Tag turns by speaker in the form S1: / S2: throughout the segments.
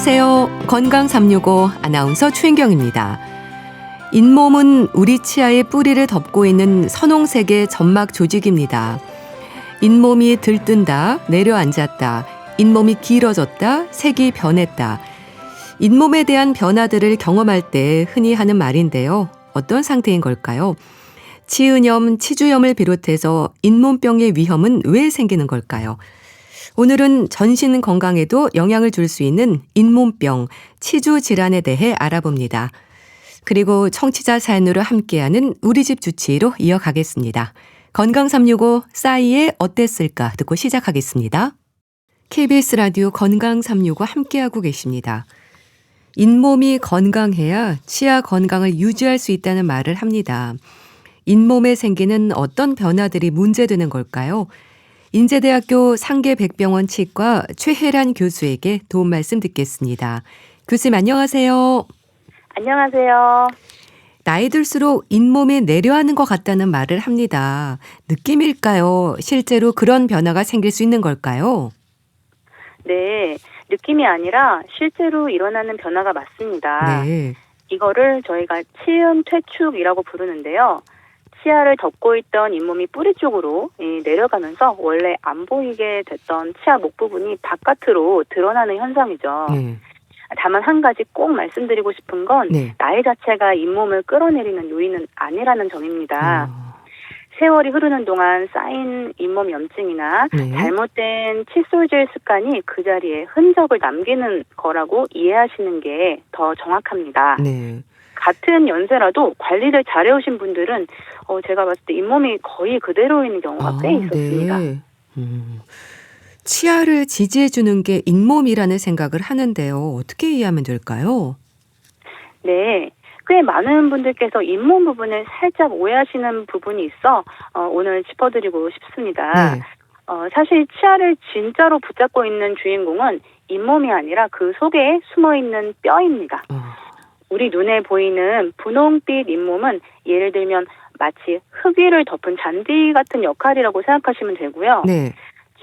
S1: 안녕하세요. 건강 365 아나운서 최인경입니다. 잇몸은 우리 치아의 뿌리를 덮고 있는 선홍색의 점막 조직입니다. 잇몸이 들뜬다, 내려앉았다, 잇몸이 길어졌다, 색이 변했다. 잇몸에 대한 변화들을 경험할 때 흔히 하는 말인데요. 어떤 상태인 걸까요? 치은염, 치주염을 비롯해서 잇몸병의 위험은 왜 생기는 걸까요? 오늘은 전신 건강에도 영향을 줄 수 있는 잇몸병, 치주 질환에 대해 알아봅니다. 그리고 청취자 사연으로 함께하는 우리 집 주치의로 이어가겠습니다. 건강 365 싸이의 어땠을까 듣고 시작하겠습니다. KBS 라디오 건강 365 함께하고 계십니다. 잇몸이 건강해야 치아 건강을 유지할 수 있다는 말을 합니다. 잇몸에 생기는 어떤 변화들이 문제되는 걸까요? 인제대학교 상계백병원 치과 최혜란 교수에게 도움 말씀 듣겠습니다. 교수님 안녕하세요.
S2: 안녕하세요.
S1: 나이 들수록 잇몸이 내려가는 것 같다는 말을 합니다. 느낌일까요? 실제로 그런 변화가 생길 수 있는 걸까요?
S2: 네, 느낌이 아니라 실제로 일어나는 변화가 맞습니다.
S1: 네.
S2: 이거를 저희가 치은 퇴축이라고 부르는데요. 치아를 덮고 있던 잇몸이 뿌리 쪽으로 내려가면서 원래 안 보이게 됐던 치아 목 부분이 바깥으로 드러나는 현상이죠.
S1: 네.
S2: 다만 한 가지 꼭 말씀드리고 싶은 건
S1: 네.
S2: 나이 자체가 잇몸을 끌어내리는 요인은 아니라는 점입니다. 세월이 흐르는 동안 쌓인 잇몸 염증이나
S1: 네.
S2: 잘못된 칫솔질 습관이 그 자리에 흔적을 남기는 거라고 이해하시는 게 더 정확합니다.
S1: 네.
S2: 같은 연세라도 관리를 잘해오신 분들은 제가 봤을 때 잇몸이 거의 그대로 있는 경우가 꽤 있었습니다.
S1: 네. 치아를 지지해 주는 게 잇몸이라는 생각을 하는데요. 어떻게 이해하면 될까요?
S2: 네. 꽤 많은 분들께서 잇몸 부분을 살짝 오해하시는 부분이 있어 오늘 짚어드리고 싶습니다.
S1: 네.
S2: 사실 치아를 진짜로 붙잡고 있는 주인공은 잇몸이 아니라 그 속에 숨어있는 뼈입니다. 우리 눈에 보이는 분홍빛 잇몸은 예를 들면 마치 흙 위를 덮은 잔디 같은 역할이라고 생각하시면 되고요.
S1: 네.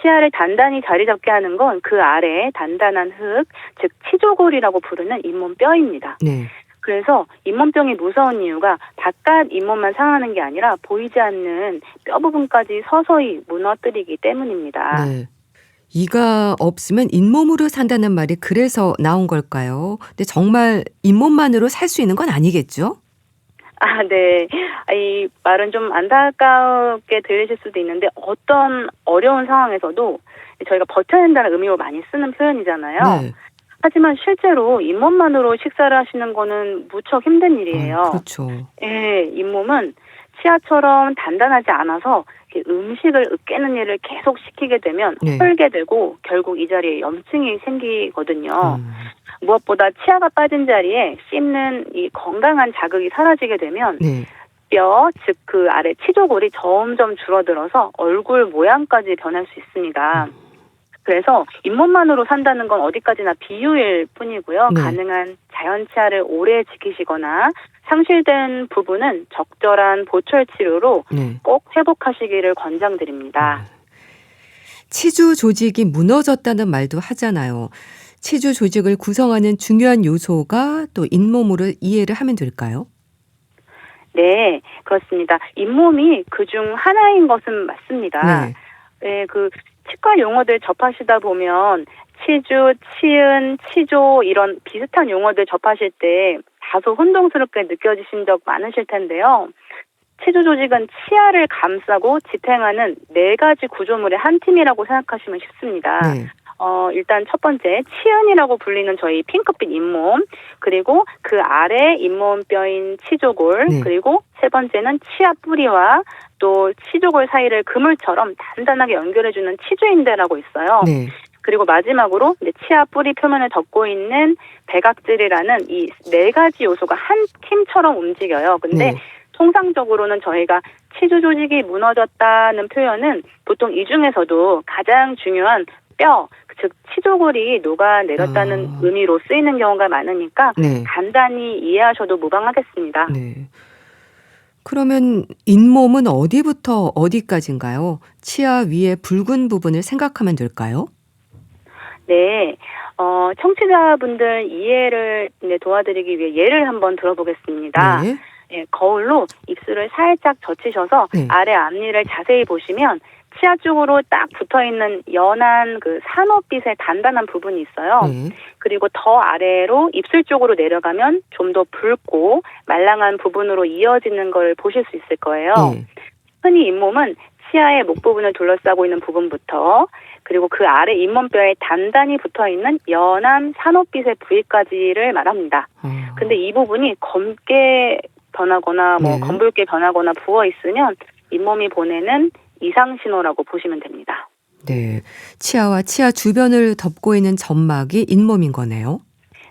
S2: 치아를 단단히 자리 잡게 하는 건 그 아래에 단단한 흙, 즉 치조골이라고 부르는 잇몸 뼈입니다.
S1: 네.
S2: 그래서 잇몸병이 무서운 이유가 바깥 잇몸만 상하는 게 아니라 보이지 않는 뼈 부분까지 서서히 무너뜨리기 때문입니다.
S1: 네. 이가 없으면 잇몸으로 산다는 말이 그래서 나온 걸까요? 근데 정말 잇몸만으로 살 수 있는 건 아니겠죠?
S2: 네. 이 말은 좀 안타깝게 들리실 수도 있는데 어떤 어려운 상황에서도 저희가 버텨야 한다는 의미로 많이 쓰는 표현이잖아요.
S1: 네.
S2: 하지만 실제로 잇몸만으로 식사를 하시는 거는 무척 힘든 일이에요.
S1: 그렇죠.
S2: 예, 잇몸은 치아처럼 단단하지 않아서 음식을 으깨는 일을 계속 시키게 되면
S1: 네.
S2: 헐게 되고 결국 이 자리에 염증이 생기거든요. 무엇보다 치아가 빠진 자리에 씹는 이 건강한 자극이 사라지게 되면
S1: 네.
S2: 뼈, 즉 그 아래 치조골이 점점 줄어들어서 얼굴 모양까지 변할 수 있습니다. 그래서 잇몸만으로 산다는 건 어디까지나 비유일 뿐이고요.
S1: 네.
S2: 가능한 자연 치아를 오래 지키시거나 상실된 부분은 적절한 보철 치료로
S1: 네.
S2: 꼭 회복하시기를 권장드립니다.
S1: 치주 조직이 무너졌다는 말도 하잖아요. 치주 조직을 구성하는 중요한 요소가 또 잇몸으로 이해를 하면 될까요?
S2: 네, 그렇습니다. 잇몸이 그중 하나인 것은 맞습니다.
S1: 네.
S2: 네, 그 치과 용어들 접하시다 보면 치주, 치은, 치조 이런 비슷한 용어들 접하실 때 다소 혼동스럽게 느껴지신 적 많으실 텐데요. 치주 조직은 치아를 감싸고 지탱하는 4가지 구조물의 한 팀이라고 생각하시면 쉽습니다.
S1: 네.
S2: 일단 첫 번째 치은이라고 불리는 저희 핑크빛 잇몸, 그리고 그 아래 잇몸뼈인 치조골,
S1: 네.
S2: 그리고 세 번째는 치아 뿌리와 또 치조골 사이를 그물처럼 단단하게 연결해주는 치주인대라고 있어요.
S1: 네.
S2: 그리고 마지막으로 이제 치아 뿌리 표면을 덮고 있는 배각질이라는 이 4가지 요소가 한 팀처럼 움직여요. 근데
S1: 네.
S2: 통상적으로는 저희가 치주 조직이 무너졌다는 표현은 보통 이 중에서도 가장 중요한 뼈, 즉 치조골이 녹아내렸다는 의미로 쓰이는 경우가 많으니까
S1: 네.
S2: 간단히 이해하셔도 무방하겠습니다.
S1: 네. 그러면 잇몸은 어디부터 어디까지인가요? 치아 위에 붉은 부분을 생각하면 될까요?
S2: 네, 청취자분들 이해를 도와드리기 위해 예를 한번 들어보겠습니다.
S1: 네.
S2: 예, 거울로 입술을 살짝 젖히셔서
S1: 네.
S2: 아래 앞니를 자세히 보시면 치아 쪽으로 딱 붙어있는 연한 그 산호빛의 단단한 부분이 있어요.
S1: 네.
S2: 그리고 더 아래로 입술 쪽으로 내려가면 좀 더 붉고 말랑한 부분으로 이어지는 걸 보실 수 있을 거예요.
S1: 네.
S2: 흔히 잇몸은 치아의 목 부분을 둘러싸고 있는 부분부터 그리고 그 아래 잇몸뼈에 단단히 붙어있는 연한 산호빛의 부위까지를 말합니다. 근데 이 부분이 검게 변하거나
S1: 네.
S2: 검붉게 변하거나 부어 있으면 잇몸이 보내는 이상 신호라고 보시면 됩니다.
S1: 네. 치아와 치아 주변을 덮고 있는 점막이 잇몸인 거네요.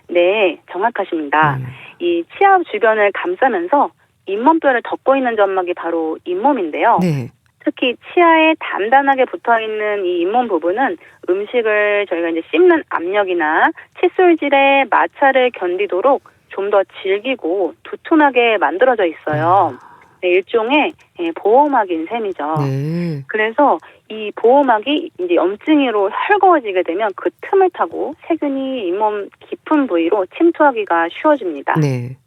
S2: 네, 정확하십니다. 이 치아 주변을 감싸면서 잇몸뼈를 덮고 있는 점막이 바로 잇몸인데요.
S1: 네.
S2: 특히 치아에 단단하게 붙어있는 이 잇몸 부분은 음식을 저희가 이제 씹는 압력이나 칫솔질의 마찰을 견디도록 좀 더 질기고 두툼하게 만들어져 있어요. 네, 일종의 보호막인 셈이죠.
S1: 네.
S2: 그래서 이 보호막이 이제 염증으로 헐거워지게 되면 그 틈을 타고 세균이 잇몸 깊은 부위로 침투하기가 쉬워집니다.
S1: 네.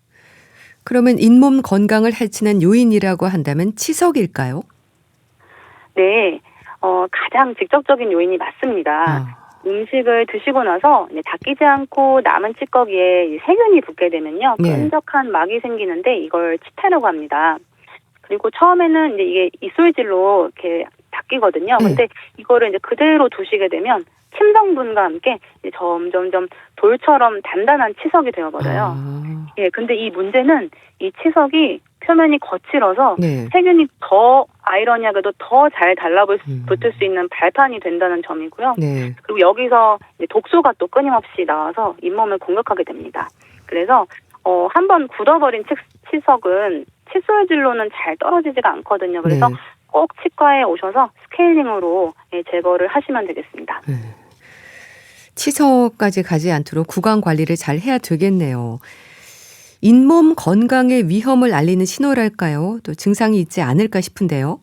S1: 그러면 잇몸 건강을 해치는 요인이라고 한다면 치석일까요?
S2: 네, 가장 직접적인 요인이 맞습니다. 음식을 드시고 나서 닦이지 않고 남은 찌꺼기에 세균이 붙게 되면요,
S1: 네.
S2: 끈적한 막이 생기는데 이걸 치태라고 합니다. 그리고 처음에는 이제 이게 이솔질로 이렇게 닦이거든요.
S1: 네.
S2: 근데 이거를 이제 그대로 두시게 되면 침성분과 함께 이제 점점점 돌처럼 단단한 치석이 되어버려요. 예, 근데 이 문제는 이 치석이 표면이 거칠어서
S1: 네.
S2: 세균이 더 아이러니하게도 더 잘 달라붙을 수 있는 발판이 된다는 점이고요.
S1: 네.
S2: 그리고 여기서 이제 독소가 또 끊임없이 나와서 잇몸을 공격하게 됩니다. 그래서 한번 굳어버린 치석은 칫솔질로는 잘 떨어지지가 않거든요. 그래서
S1: 네.
S2: 꼭 치과에 오셔서 스케일링으로 제거를 하시면 되겠습니다.
S1: 치석까지 가지 않도록 구강 관리를 잘 해야 되겠네요. 잇몸 건강의 위험을 알리는 신호랄까요? 또 증상이 있지 않을까 싶은데요.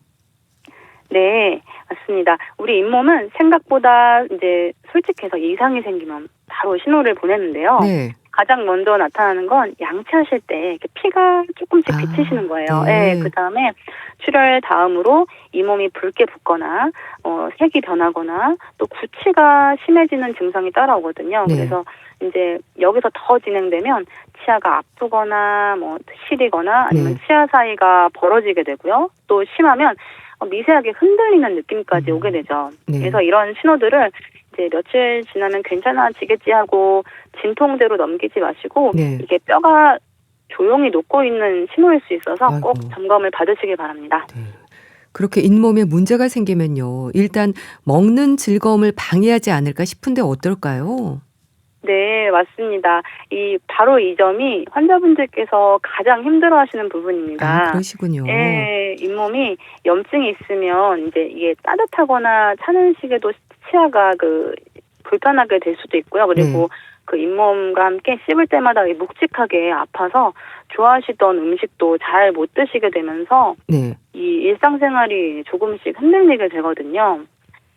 S2: 네, 맞습니다. 우리 잇몸은 생각보다 이제 솔직해서 이상이 생기면 바로 신호를 보내는데요.
S1: 네.
S2: 가장 먼저 나타나는 건 양치하실 때 이렇게 피가 조금씩 비치시는 거예요.
S1: 네.
S2: 네, 그다음에 출혈 다음으로 잇몸이 붉게 붓거나 색이 변하거나 또 구취가 심해지는 증상이 따라오거든요.
S1: 네.
S2: 그래서 이제 여기서 더 진행되면 치아가 아프거나 시리거나 아니면
S1: 네.
S2: 치아 사이가 벌어지게 되고요. 또 심하면 미세하게 흔들리는 느낌까지 오게 되죠.
S1: 네.
S2: 그래서 이런 신호들을 이제 며칠 지나면 괜찮아지겠지 하고 진통제로 넘기지 마시고
S1: 네.
S2: 이게 뼈가 조용히 녹고 있는 신호일 수 있어서
S1: 아이고.
S2: 꼭 점검을 받으시기 바랍니다.
S1: 네. 그렇게 잇몸에 문제가 생기면요. 일단 먹는 즐거움을 방해하지 않을까 싶은데 어떨까요?
S2: 네, 맞습니다. 바로 이 점이 환자분들께서 가장 힘들어하시는 부분입니다.
S1: 그러시군요.
S2: 예, 잇몸이 염증이 있으면 이제 이게 따뜻하거나 차는 시기도 치아가 불편하게 될 수도 있고요. 그리고 그 잇몸과 함께 씹을 때마다 묵직하게 아파서 좋아하시던 음식도 잘 못 드시게 되면서
S1: 네.
S2: 이 일상생활이 조금씩 흔들리게 되거든요.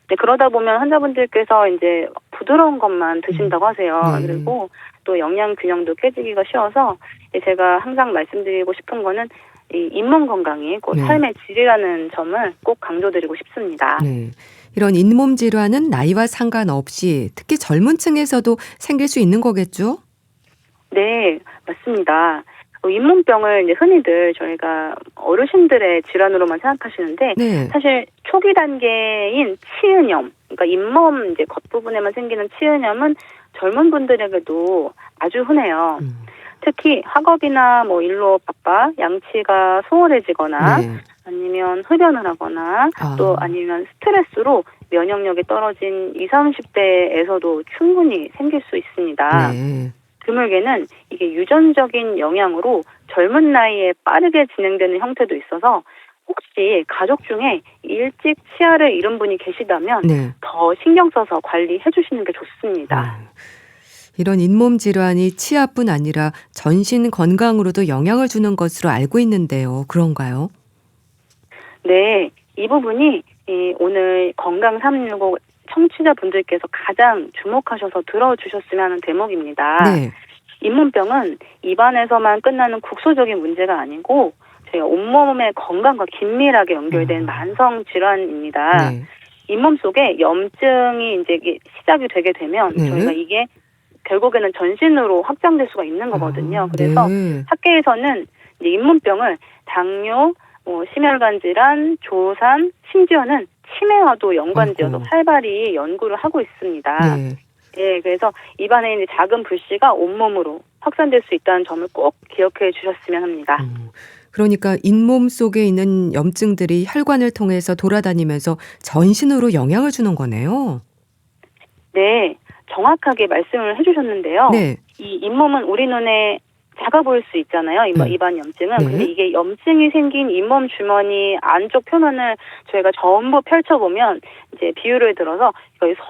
S2: 네, 그러다 보면 환자분들께서 이제 부드러운 것만 드신다고 하세요.
S1: 네.
S2: 그리고 또 영양 균형도 깨지기가 쉬워서 제가 항상 말씀드리고 싶은 거는 이 잇몸 건강이 꼭
S1: 네.
S2: 삶의 질이라는 점을 꼭 강조드리고 싶습니다.
S1: 네. 이런 잇몸 질환은 나이와 상관없이 특히 젊은 층에서도 생길 수 있는 거겠죠?
S2: 네, 맞습니다. 잇몸병을 이제 흔히들 저희가 어르신들의 질환으로만 생각하시는데
S1: 네.
S2: 사실 초기 단계인 치은염, 그러니까 잇몸 이제 겉부분에만 생기는 치은염은 젊은 분들에게도 아주 흔해요. 특히 학업이나 일로 바빠 양치가 소홀해지거나
S1: 네.
S2: 아니면 흡연을 하거나 또 아니면 스트레스로 면역력이 떨어진 20, 30대에서도 충분히 생길 수 있습니다.
S1: 네.
S2: 드물게는 이게 유전적인 영향으로 젊은 나이에 빠르게 진행되는 형태도 있어서 혹시 가족 중에 일찍 치아를 잃은 분이 계시다면
S1: 네.
S2: 더 신경 써서 관리해 주시는 게 좋습니다.
S1: 이런 잇몸 질환이 치아뿐 아니라 전신 건강으로도 영향을 주는 것으로 알고 있는데요. 그런가요?
S2: 네, 이 부분이 오늘 건강 365 청취자분들께서 가장 주목하셔서 들어주셨으면 하는 대목입니다.
S1: 네.
S2: 잇몸병은 입안에서만 끝나는 국소적인 문제가 아니고 저희가 온몸의 건강과 긴밀하게 연결된 만성 질환입니다.
S1: 네.
S2: 잇몸 속에 염증이 이제 이게 시작이 되게 되면
S1: 네.
S2: 저희가 이게 결국에는 전신으로 확장될 수가 있는 거거든요. 그래서
S1: 네.
S2: 학계에서는 이제 잇몸병을 당뇨, 심혈관 질환, 조산, 심지어는 치매와도 연관지어서
S1: 아이고.
S2: 활발히 연구를 하고 있습니다.
S1: 네.
S2: 예, 그래서 입안에 있는 작은 불씨가 온몸으로 확산될 수 있다는 점을 꼭 기억해 주셨으면 합니다.
S1: 그러니까 잇몸 속에 있는 염증들이 혈관을 통해서 돌아다니면서 전신으로 영향을 주는 거네요.
S2: 네, 정확하게 말씀을 해주셨는데요.
S1: 네.
S2: 이 잇몸은 우리 눈에 작아 보일 수 있잖아요. 입안 염증은.
S1: 네.
S2: 근데 이게 염증이 생긴 잇몸 주머니 안쪽 표면을 저희가 전부 펼쳐보면 이제 비율을 들어서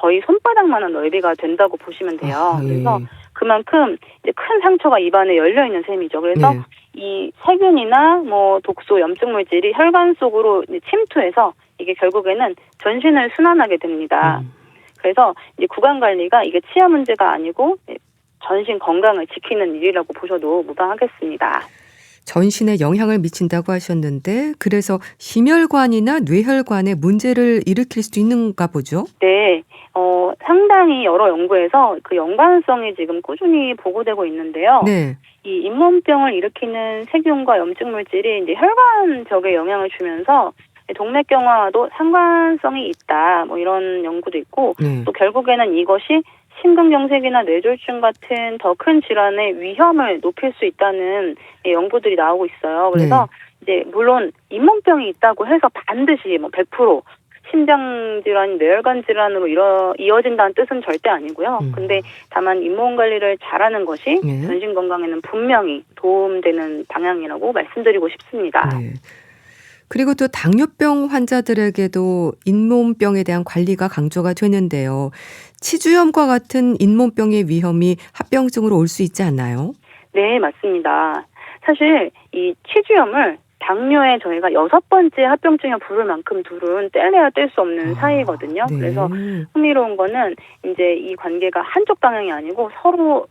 S2: 거의 손바닥만한 넓이가 된다고 보시면 돼요. 그래서 그만큼 이제 큰 상처가 입안에 열려 있는 셈이죠. 그래서
S1: 네.
S2: 이 세균이나 독소, 염증 물질이 혈관 속으로 이제 침투해서 이게 결국에는 전신을 순환하게 됩니다. 그래서 이제 구강 관리가 이게 치아 문제가 아니고 전신 건강을 지키는 일이라고 보셔도 무방하겠습니다.
S1: 전신에 영향을 미친다고 하셨는데 그래서 심혈관이나 뇌혈관에 문제를 일으킬 수도 있는가 보죠?
S2: 네. 상당히 여러 연구에서 그 연관성이 지금 꾸준히 보고되고 있는데요.
S1: 네.
S2: 이 잇몸병을 일으키는 세균과 염증 물질이 이제 혈관벽에 영향을 주면서 동맥경화와도 상관성이 있다. 이런 연구도 있고 또 결국에는 이것이 심근경색이나 뇌졸중 같은 더 큰 질환의 위험을 높일 수 있다는 연구들이 나오고 있어요. 그래서 이제 물론 잇몸병이 있다고 해서 반드시 100% 심장 질환, 뇌혈관 질환으로 이어진다는 뜻은 절대 아니고요. 근데 다만 잇몸 관리를 잘하는 것이 전신 건강에는 분명히 도움되는 방향이라고 말씀드리고 싶습니다.
S1: 네. 그리고 또 당뇨병 환자들에게도 잇몸병에 대한 관리가 강조가 되는데요. 치주염과 같은 잇몸병의 위험이 합병증으로 올 수 있지 않나요?
S2: 네, 맞습니다. 사실 이 치주염을 당뇨에 저희가 6번째 합병증에 부를 만큼 둘은 뗄래야 뗄 수 없는 사이거든요.
S1: 네.
S2: 그래서 흥미로운 거는 이제 이 관계가 한쪽 방향이 아니고 서로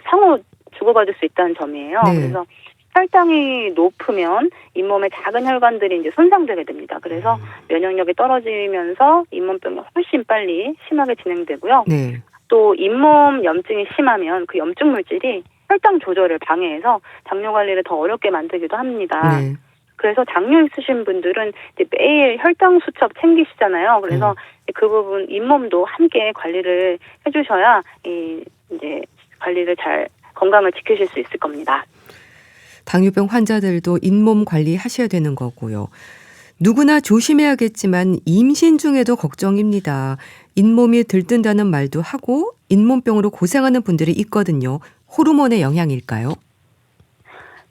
S2: 상호 주고받을 수 있다는 점이에요.
S1: 네.
S2: 그래서 혈당이 높으면 잇몸의 작은 혈관들이 이제 손상되게 됩니다. 그래서 면역력이 떨어지면서 잇몸병이 훨씬 빨리 심하게 진행되고요.
S1: 네.
S2: 또 잇몸 염증이 심하면 그 염증 물질이 혈당 조절을 방해해서 당뇨 관리를 더 어렵게 만들기도 합니다.
S1: 네.
S2: 그래서 당뇨 있으신 분들은 이제 매일 혈당 수첩 챙기시잖아요. 그래서 그 부분 잇몸도 함께 관리를 해주셔야 이제 관리를 잘 건강을 지키실 수 있을 겁니다.
S1: 당뇨병 환자들도 잇몸 관리하셔야 되는 거고요. 누구나 조심해야겠지만 임신 중에도 걱정입니다. 잇몸이 들뜬다는 말도 하고 잇몸병으로 고생하는 분들이 있거든요. 호르몬의 영향일까요?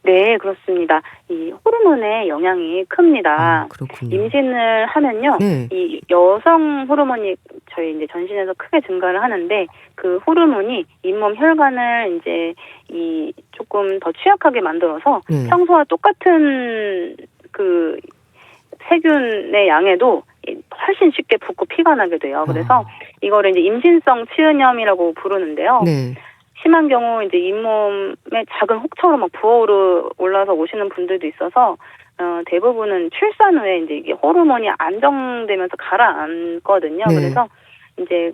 S2: 네, 그렇습니다. 이 호르몬의 영향이 큽니다.
S1: 그렇군요.
S2: 임신을 하면요,
S1: 네.
S2: 이 여성 호르몬이 저희 이제 전신에서 크게 증가를 하는데 그 호르몬이 잇몸 혈관을 이제 이 조금 더 취약하게 만들어서 평소와 똑같은 그 세균의 양에도 훨씬 쉽게 붓고 피가 나게 돼요. 그래서 이거를 이제 임신성 치은염이라고 부르는데요.
S1: 네.
S2: 심한 경우 이제 잇몸에 작은 혹처럼 막 부어오르 올라서 오시는 분들도 있어서 대부분은 출산 후에 이제 이게 호르몬이 안정되면서 가라앉거든요.
S1: 네.
S2: 그래서 이제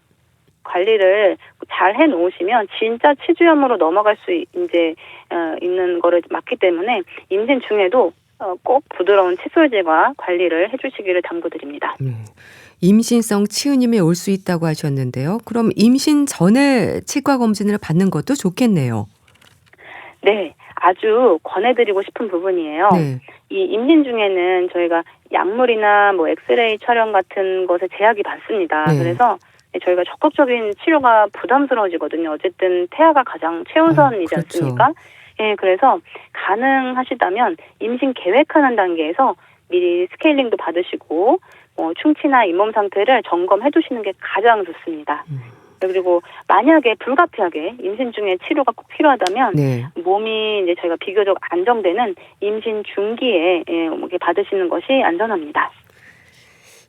S2: 관리를 잘 해놓으시면 진짜 치주염으로 넘어갈 수 이제 있는 거를 막기 때문에 임신 중에도 꼭 부드러운 칫솔질과 관리를 해주시기를 당부드립니다.
S1: 임신성 치은염이 올 수 있다고 하셨는데요. 그럼 임신 전에 치과 검진을 받는 것도 좋겠네요.
S2: 네, 아주 권해드리고 싶은 부분이에요.
S1: 네.
S2: 이 임신 중에는 저희가 약물이나 엑스레이 촬영 같은 것에 제약이 받습니다. 그래서 저희가 적극적인 치료가 부담스러워지거든요. 어쨌든 태아가 가장 최우선이지
S1: 그렇죠.
S2: 않습니까? 예, 그래서 가능하시다면 임신 계획하는 단계에서 미리 스케일링도 받으시고 충치나 잇몸 상태를 점검해 두시는 게 가장 좋습니다. 그리고 만약에 불가피하게 임신 중에 치료가 꼭 필요하다면 몸이 이제 저희가 비교적 안정되는 임신 중기에 이렇게 받으시는 것이 안전합니다.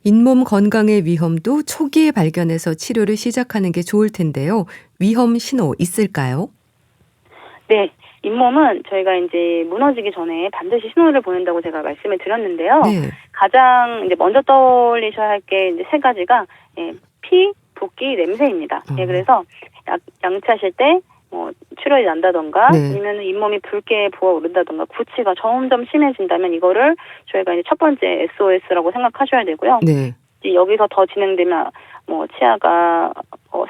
S1: 잇몸 건강의 위험도 초기에 발견해서 치료를 시작하는 게 좋을 텐데요. 위험 신호 있을까요?
S2: 네. 잇몸은 저희가 이제 무너지기 전에 반드시 신호를 보낸다고 제가 말씀을 드렸는데요.
S1: 네.
S2: 가장 이제 먼저 떠올리셔야 할 게 이제 세 가지가 피, 붓기, 냄새입니다. 그래서 양치하실 때 출혈이 난다던가
S1: 네.
S2: 아니면 잇몸이 붉게 부어오른다던가 구취가 점점 심해진다면 이거를 저희가 이제 첫 번째 SOS라고 생각하셔야 되고요.
S1: 네.
S2: 이제 여기서 더 진행되면 치아가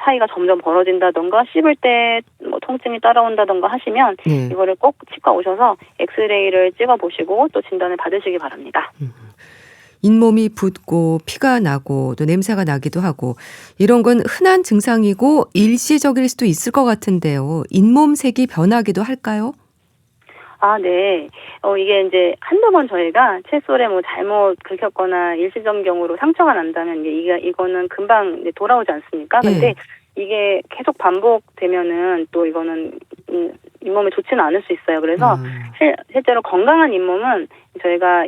S2: 사이가 점점 벌어진다던가 씹을 때 통증이 따라온다던가 하시면
S1: 네.
S2: 이거를 꼭 치과 오셔서 엑스레이를 찍어보시고 또 진단을 받으시기 바랍니다.
S1: 잇몸이 붓고 피가 나고 또 냄새가 나기도 하고 이런 건 흔한 증상이고 일시적일 수도 있을 것 같은데요. 잇몸색이 변하기도 할까요?
S2: 아, 네. 이게 이제 한두 번 저희가 칫솔에 잘못 긁혔거나 일시적인 경우로 상처가 난다면 이거는 금방 이제 돌아오지 않습니까? 근데
S1: 예.
S2: 이게 계속 반복되면은 또 이거는 잇몸에 좋지는 않을 수 있어요. 그래서 실제로 건강한 잇몸은 저희가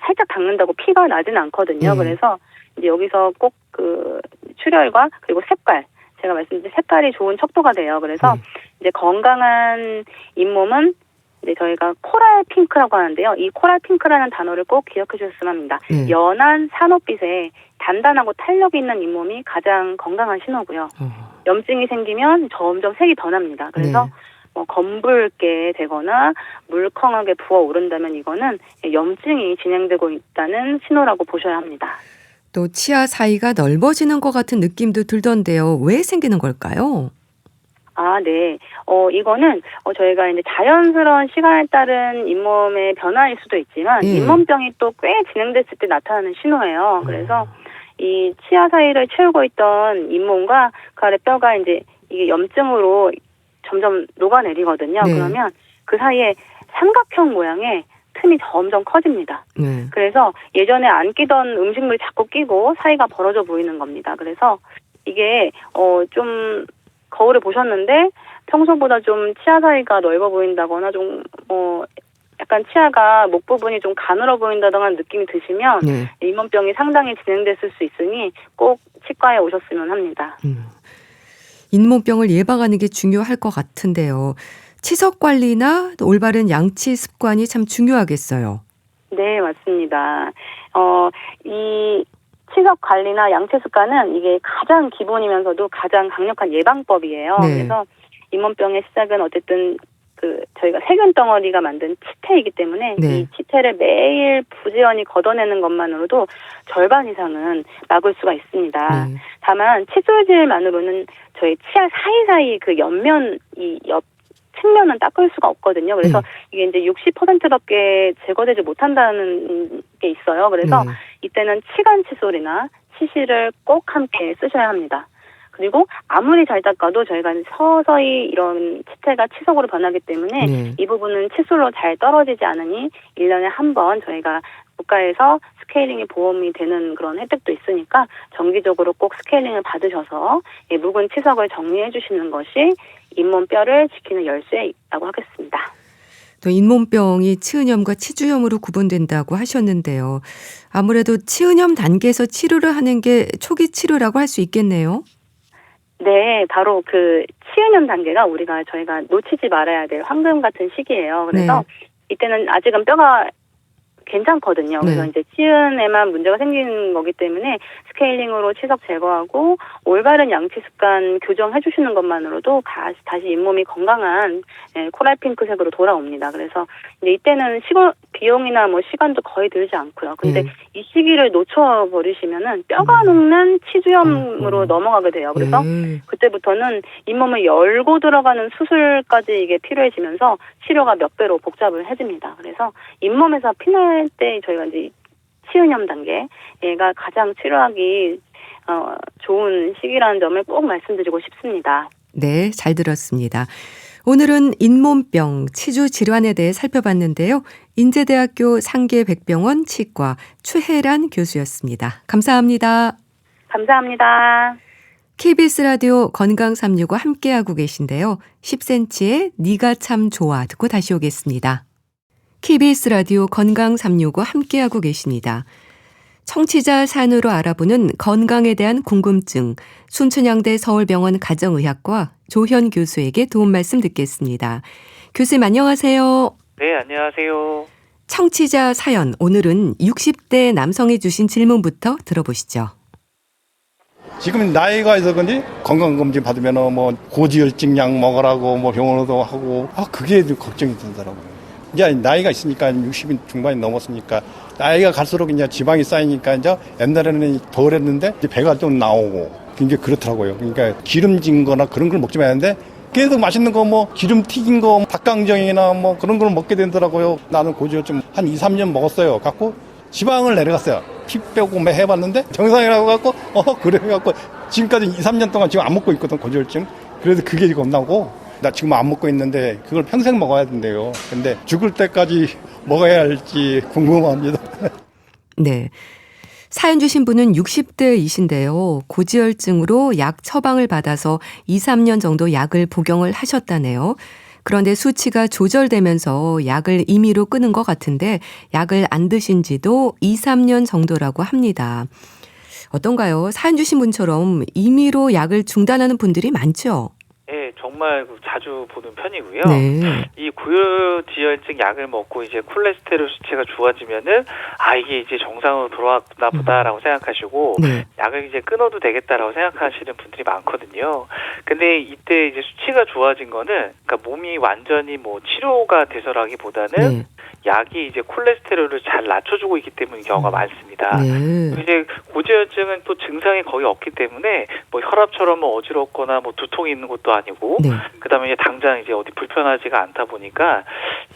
S2: 살짝 닦는다고 피가 나지는 않거든요. 그래서 이제 여기서 꼭 그 출혈과 그리고 색깔, 제가 말씀드린 색깔이 좋은 척도가 돼요. 그래서 이제 건강한 잇몸은 이제 저희가 코랄 핑크라고 하는데요. 이 코랄 핑크라는 단어를 꼭 기억해 주셨으면 합니다. 연한 산호빛에 단단하고 탄력이 있는 잇몸이 가장 건강한 신호고요. 염증이 생기면 점점 색이 변합니다. 그래서 검붉게 되거나 물컹하게 부어오른다면 이거는 염증이 진행되고 있다는 신호라고 보셔야 합니다.
S1: 또 치아 사이가 넓어지는 것 같은 느낌도 들던데요. 왜 생기는 걸까요?
S2: 아, 네. 이거는 저희가 이제 자연스러운 시간에 따른 잇몸의 변화일 수도 있지만 잇몸병이 또 꽤 진행됐을 때 나타나는 신호예요. 그래서 이 치아 사이를 채우고 있던 잇몸과 그 아래 뼈가 이제 이게 염증으로 점점 녹아내리거든요.
S1: 네.
S2: 그러면 그 사이에 삼각형 모양의 틈이 점점 커집니다.
S1: 네.
S2: 그래서 예전에 안 끼던 음식물이 자꾸 끼고 사이가 벌어져 보이는 겁니다. 그래서 이게 좀 거울을 보셨는데 평소보다 좀 치아 사이가 넓어 보인다거나 좀 약간 치아가 목 부분이 좀 가늘어 보인다던가 느낌이 드시면 잇몸병이 상당히 진행됐을 수 있으니 꼭 치과에 오셨으면 합니다.
S1: 잇몸병을 예방하는 게 중요할 것 같은데요. 치석 관리나 또 올바른 양치 습관이 참 중요하겠어요.
S2: 네, 맞습니다. 이 치석 관리나 양치 습관은 이게 가장 기본이면서도 가장 강력한 예방법이에요.
S1: 네.
S2: 그래서 잇몸병의 시작은 어쨌든 저희가 세균 덩어리가 만든 치태이기 때문에 이 치태를 매일 부지런히 걷어내는 것만으로도 절반 이상은 막을 수가 있습니다. 다만 칫솔질만으로는 저희 치아 사이사이 그 옆면 옆 측면은 닦을 수가 없거든요. 그래서 이게 이제 60%밖에 제거되지 못한다는 게 있어요. 그래서 이때는 치간 칫솔이나 치실을 꼭 함께 쓰셔야 합니다. 그리고 아무리 잘 닦아도 저희가 서서히 이런 치태가 치석으로 변하기 때문에 이 부분은 칫솔로 잘 떨어지지 않으니 1년에 한 번 저희가 국가에서 스케일링이 보험이 되는 그런 혜택도 있으니까 정기적으로 꼭 스케일링을 받으셔서 묵은 치석을 정리해 주시는 것이 잇몸뼈를 지키는 열쇠라고 하겠습니다.
S1: 또 잇몸병이 치은염과 치주염으로 구분된다고 하셨는데요. 아무래도 치은염 단계에서 치료를 하는 게 초기 치료라고 할 수 있겠네요.
S2: 네, 바로 그 치은염 단계가 저희가 놓치지 말아야 될 황금 같은 시기예요. 그래서 이때는 아직은 뼈가 괜찮거든요. 그래서 이제 치은에만 문제가 생기는 거기 때문에 스케일링으로 치석 제거하고 올바른 양치 습관 교정해 주시는 것만으로도 다시 잇몸이 건강한 코랄 핑크색으로 돌아옵니다. 그래서 이제 이때는 비용이나 시간도 거의 들지 않고요. 근데 이 시기를 놓쳐버리시면은 뼈가 녹는 치주염으로 넘어가게 돼요. 그래서 그때부터는 잇몸을 열고 들어가는 수술까지 이게 필요해지면서 치료가 몇 배로 복잡해집니다. 그래서 잇몸에서 피날 때 저희가 이제 치은염 단계가 가장 치료하기 좋은 시기라는 점을 꼭 말씀드리고 싶습니다.
S1: 네, 잘 들었습니다. 오늘은 잇몸병, 치주 질환에 대해 살펴봤는데요. 인제대학교 상계백병원 치과 최혜란 교수였습니다. 감사합니다.
S2: 감사합니다.
S1: KBS 라디오 건강365 함께하고 계신데요. 10cm의 네가 참 좋아 듣고 다시 오겠습니다. KBS 라디오 건강365 함께하고 계십니다. 청취자 사연으로 알아보는 건강에 대한 궁금증, 순천향대 서울병원 가정의학과 조현 교수에게 도움 말씀 듣겠습니다. 교수님 안녕하세요.
S3: 네, 안녕하세요.
S1: 청취자 사연, 오늘은 60대 남성이 주신 질문부터 들어보시죠.
S4: 지금 나이가 있어 그런지 건강검진 받으면 뭐 고지혈증 약 먹으라고 뭐 병원으로도 하고 그게 좀 걱정이 되더라고요. 이제 나이가 있으니까 60인 중반이 넘었으니까 나이가 갈수록 이제 지방이 쌓이니까 이제 옛날에는 덜 했는데 이제 배가 좀 나오고 이게 그렇더라고요. 그러니까 기름진 거나 그런 걸 먹지 말는데 계속 맛있는 거 뭐 기름 튀긴 거 닭강정이나 뭐 그런 걸 먹게 되더라고요. 나는 고지혈증 한 2, 3년 먹었어요. 갖고 지방을 내려갔어요. 피 빼고 매 해봤는데 정상이라고 갖고 그래 갖고 지금까지 2, 3년 동안 지금 안 먹고 있거든 고지혈증. 그래서 그게 겁나고 나 지금 안 먹고 있는데 그걸 평생 먹어야 된대요. 근데 죽을 때까지 먹어야 할지 궁금합니다.
S1: 네. 사연 주신 분은 60대이신데요. 고지혈증으로 약 처방을 받아서 2, 3년 정도 약을 복용을 하셨다네요. 그런데 수치가 조절되면서 약을 임의로 끊은 것 같은데 약을 안 드신 지도 2, 3년 정도라고 합니다. 어떤가요? 사연 주신 분처럼 임의로 약을 중단하는 분들이 많죠?
S3: 네, 정말 자주 보는 편이고요.
S1: 네.
S3: 이 고지혈증 약을 먹고 이제 콜레스테롤 수치가 좋아지면은 이게 이제 정상으로 돌아왔나 보다라고 생각하시고
S1: 네.
S3: 약을 이제 끊어도 되겠다라고 생각하시는 분들이 많거든요. 근데 이때 이제 수치가 좋아진 거는 그러니까 몸이 완전히 뭐 치료가 돼서라기보다는
S1: 네.
S3: 약이 이제 콜레스테롤을 잘 낮춰주고 있기 때문인 경우가 많습니다.
S1: 네.
S3: 이제 고지혈증은 또 증상이 거의 없기 때문에 뭐 혈압처럼 뭐 어지럽거나 뭐 두통이 있는 것도 아니고
S1: 네.
S3: 그다음에 이제 당장 이제 어디 불편하지가 않다 보니까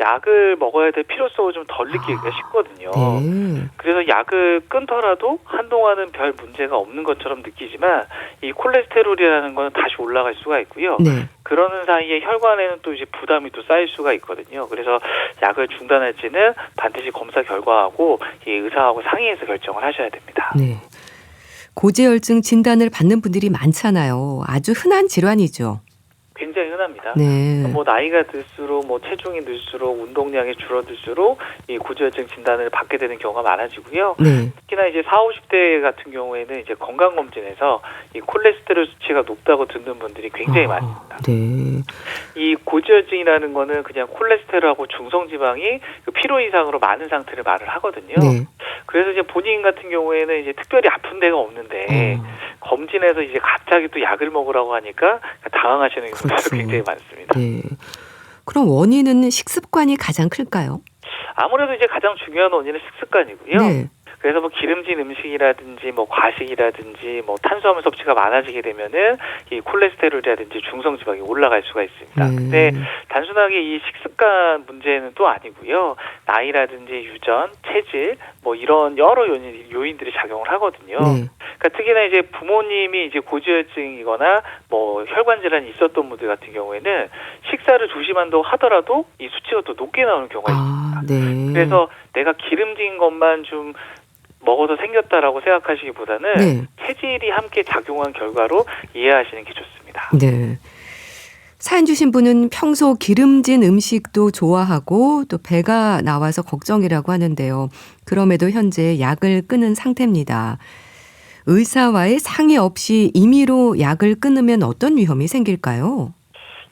S3: 약을 먹어야 될 필요성을 좀 덜 느끼기가 쉽거든요.
S1: 네.
S3: 그래서 약을 끊더라도 한동안은 별 문제가 없는 것처럼 느끼지만 이 콜레스테롤이라는 건 다시 올라갈 수가 있고요.
S1: 네.
S3: 그러는 사이에 혈관에는 또 이제 부담이 또 쌓일 수가 있거든요. 그래서 약을 중단할지는 반드시 검사 결과하고 이 의사하고 상의해서 결정을 하셔야 됩니다.
S1: 네. 고지혈증 진단을 받는 분들이 많잖아요. 아주 흔한 질환이죠.
S3: 굉장히 흔합니다.
S1: 네.
S3: 뭐 나이가 들수록 뭐 체중이 늘수록 운동량이 줄어들수록 이 고지혈증 진단을 받게 되는 경우가 많아지고요.
S1: 네.
S3: 특히나 이제 40, 50대 같은 경우에는 이제 건강검진에서 이 콜레스테롤 수치가 높다고 듣는 분들이 굉장히 많습니다.
S1: 네.
S3: 이 고지혈증이라는 거는 그냥 콜레스테롤하고 중성지방이 필요 이상으로 많은 상태를 말을 하거든요.
S1: 네.
S3: 그래서 이제 본인 같은 경우에는 이제 특별히 아픈 데가 없는데 검진에서 이제 갑자기 또 약을 먹으라고 하니까 당황하시는 분들도
S1: 그렇죠.
S3: 굉장히 많습니다.
S1: 네. 그럼 원인은 식습관이 가장 클까요?
S3: 아무래도 이제 가장 중요한 원인은 식습관이고요.
S1: 네.
S3: 그래서 뭐 기름진 음식이라든지 뭐 과식이라든지 뭐 탄수화물 섭취가 많아지게 되면은 이 콜레스테롤이라든지 중성지방이 올라갈 수가 있습니다. 근데 단순하게 이 식습관 문제는 또 아니고요. 나이라든지 유전, 체질 뭐 이런 여러 요인들이 작용을 하거든요.
S1: 네.
S3: 그러니까 특히나 이제 부모님이 이제 고지혈증이거나 뭐 혈관 질환이 있었던 분들 같은 경우에는 식사를 조심한다고 하더라도 이 수치가 더 높게 나오는 경우가 있습니다.
S1: 네.
S3: 그래서 내가 기름진 것만 좀 먹어서 생겼다라고 생각하시기보다는
S1: 네.
S3: 체질이 함께 작용한 결과로 이해하시는 게 좋습니다.
S1: 네. 사연 주신 분은 평소 기름진 음식도 좋아하고 또 배가 나와서 걱정이라고 하는데요. 그럼에도 현재 약을 끊은 상태입니다. 의사와의 상의 없이 임의로 약을 끊으면 어떤 위험이 생길까요?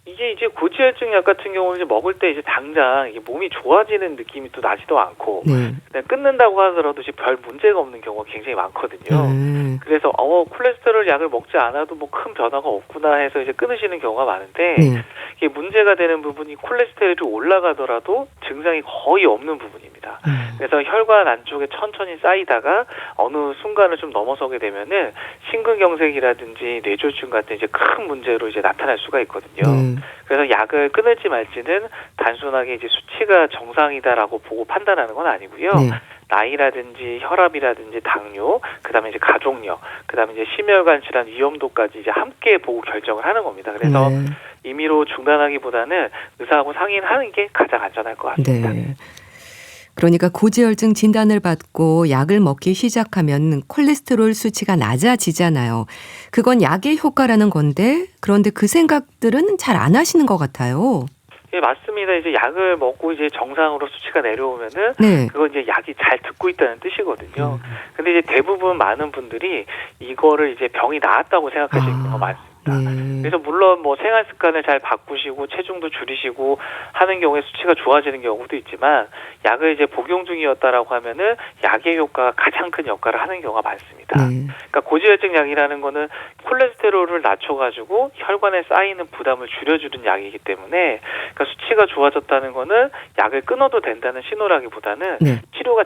S3: 이게 이제 고지혈증 약 같은 경우는 이제 먹을 때 이제 당장 이게 몸이 좋아지는 느낌이 또 나지도 않고
S1: 네.
S3: 그냥 끊는다고 하더라도 이제 별 문제가 없는 경우가 굉장히 많거든요. 그래서 콜레스테롤 약을 먹지 않아도 뭐 큰 변화가 없구나 해서 이제 끊으시는 경우가 많은데
S1: 네.
S3: 이게 문제가 되는 부분이 콜레스테롤이 올라가더라도 증상이 거의 없는 부분입니다. 그래서 혈관 안쪽에 천천히 쌓이다가 어느 순간을 좀 넘어서게 되면은 심근경색이라든지 뇌졸중 같은 이제 큰 문제로 이제 나타날 수가 있거든요. 그래서 약을 끊을지 말지는 단순하게 이제 수치가 정상이다라고 보고 판단하는 건 아니고요.
S1: 네.
S3: 나이라든지 혈압이라든지 당뇨, 그다음에 이제 가족력, 그다음에 이제 심혈관 질환 위험도까지 이제 함께 보고 결정을 하는 겁니다. 그래서 임의로 중단하기보다는 의사하고 상의를 하는 게 가장 안전할 것 같습니다.
S1: 네. 그러니까 고지혈증 진단을 받고 약을 먹기 시작하면 콜레스테롤 수치가 낮아지잖아요. 그건 약의 효과라는 건데 그런데 그 생각들은 잘 안 하시는 것 같아요.
S3: 예, 맞습니다. 이제 약을 먹고 이제 정상으로 수치가 내려오면은
S1: 네.
S3: 그건 이제 약이 잘 듣고 있다는 뜻이거든요. 근데 이제 대부분 많은 분들이 이거를 이제 병이 나았다고 생각하시는 경우가 많습니다.
S1: 네.
S3: 그래서 물론 뭐 생활 습관을 잘 바꾸시고 체중도 줄이시고 하는 경우에 수치가 좋아지는 경우도 있지만 약을 이제 복용 중이었다라고 하면은 약의 효과가 가장 큰 역할을 하는 경우가 많습니다.
S1: 네.
S3: 그러니까 고지혈증 약이라는 거는 콜레스테롤을 낮춰가지고 혈관에 쌓이는 부담을 줄여주는 약이기 때문에 그러니까 수치가 좋아졌다는 거는 약을 끊어도 된다는 신호라기보다는
S1: 네.
S3: 치료가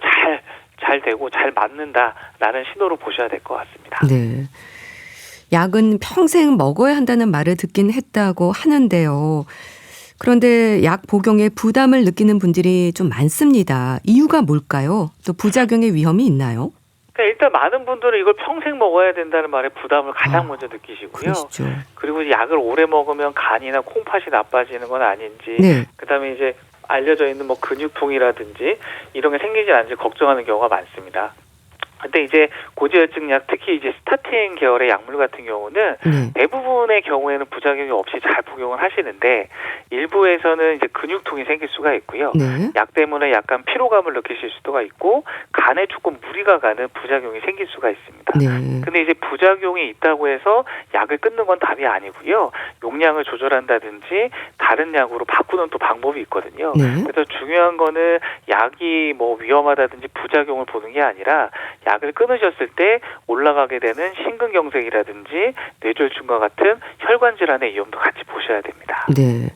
S3: 잘 되고 잘 맞는다라는 신호로 보셔야 될 것 같습니다.
S1: 네. 약은 평생 먹어야 한다는 말을 듣긴 했다고 하는데요. 그런데 약 복용에 부담을 느끼는 분들이 좀 많습니다. 이유가 뭘까요? 또 부작용의 위험이 있나요?
S3: 그러니까 일단 많은 분들은 이걸 평생 먹어야 된다는 말에 부담을 가장 먼저 느끼시고요.
S1: 그러시죠.
S3: 그리고 약을 오래 먹으면 간이나 콩팥이 나빠지는 건 아닌지,
S1: 네.
S3: 그다음에 이제 알려져 있는 뭐 근육통이라든지 이런 게 생기지 않는지 걱정하는 경우가 많습니다. 근데 이제 고지혈증 약, 특히 이제 스타틴 계열의 약물 같은 경우는
S1: 네.
S3: 대부분의 경우에는 부작용이 없이 잘 복용을 하시는데 일부에서는 이제 근육통이 생길 수가 있고요.
S1: 네.
S3: 약 때문에 약간 피로감을 느끼실 수가 있고 간에 조금 무리가 가는 부작용이 생길 수가 있습니다.
S1: 네.
S3: 근데 이제 부작용이 있다고 해서 약을 끊는 건 답이 아니고요. 용량을 조절한다든지 다른 약으로 바꾸는 또 방법이 있거든요.
S1: 네.
S3: 그래서 중요한 거는 약이 뭐 위험하다든지 부작용을 보는 게 아니라 약을 끊으셨을 때 올라가게 되는 심근경색이라든지 뇌졸중과 같은 혈관 질환의 위험도 같이 보셔야 됩니다.
S1: 네.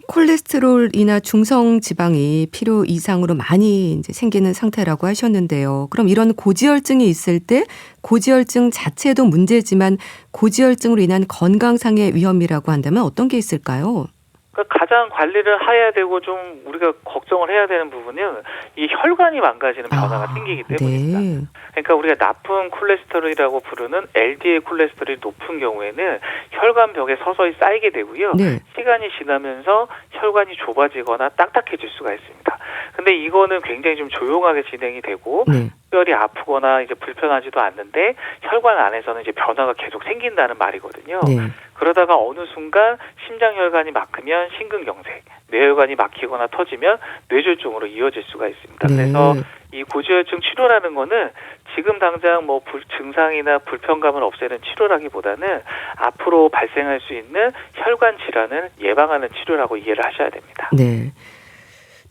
S1: 콜레스테롤이나 중성 지방이 필요 이상으로 많이 이제 생기는 상태라고 하셨는데요. 그럼 이런 고지혈증이 있을 때 고지혈증 자체도 문제지만 고지혈증으로 인한 건강상의 위험이라고 한다면 어떤 게 있을까요?
S3: 그러니까 가장 관리를 해야 되고 좀 우리가 걱정을 해야 되는 부분은 이 혈관이 망가지는 변화가 생기기 때문입니다.
S1: 네.
S3: 그러니까 우리가 나쁜 콜레스테롤이라고 부르는 LDL 콜레스테롤이 높은 경우에는 혈관벽에 서서히 쌓이게 되고요.
S1: 네.
S3: 시간이 지나면서 혈관이 좁아지거나 딱딱해질 수가 있습니다. 근데 이거는 굉장히 좀 조용하게 진행이 되고
S1: 네.
S3: 특별히 아프거나 이제 불편하지도 않는데 혈관 안에서는 이제 변화가 계속 생긴다는 말이거든요.
S1: 네.
S3: 그러다가 어느 순간 심장혈관이 막히면 심근경색, 뇌혈관이 막히거나 터지면 뇌졸중으로 이어질 수가 있습니다.
S1: 네.
S3: 그래서 이 고지혈증 치료라는 거는 지금 당장 뭐 증상이나 불편감을 없애는 치료라기보다는 앞으로 발생할 수 있는 혈관 질환을 예방하는 치료라고 이해를 하셔야 됩니다.
S1: 네.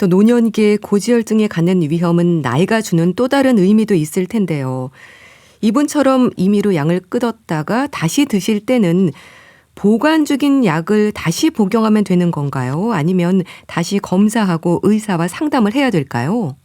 S1: 또 노년기에 고지혈증에 갖는 위험은 나이가 주는 또 다른 의미도 있을 텐데요. 이분처럼 임의로 약을 끊었다가 다시 드실 때는 보관 중인 약을 다시 복용하면 되는 건가요? 아니면 다시 검사하고 의사와 상담을 해야 될까요?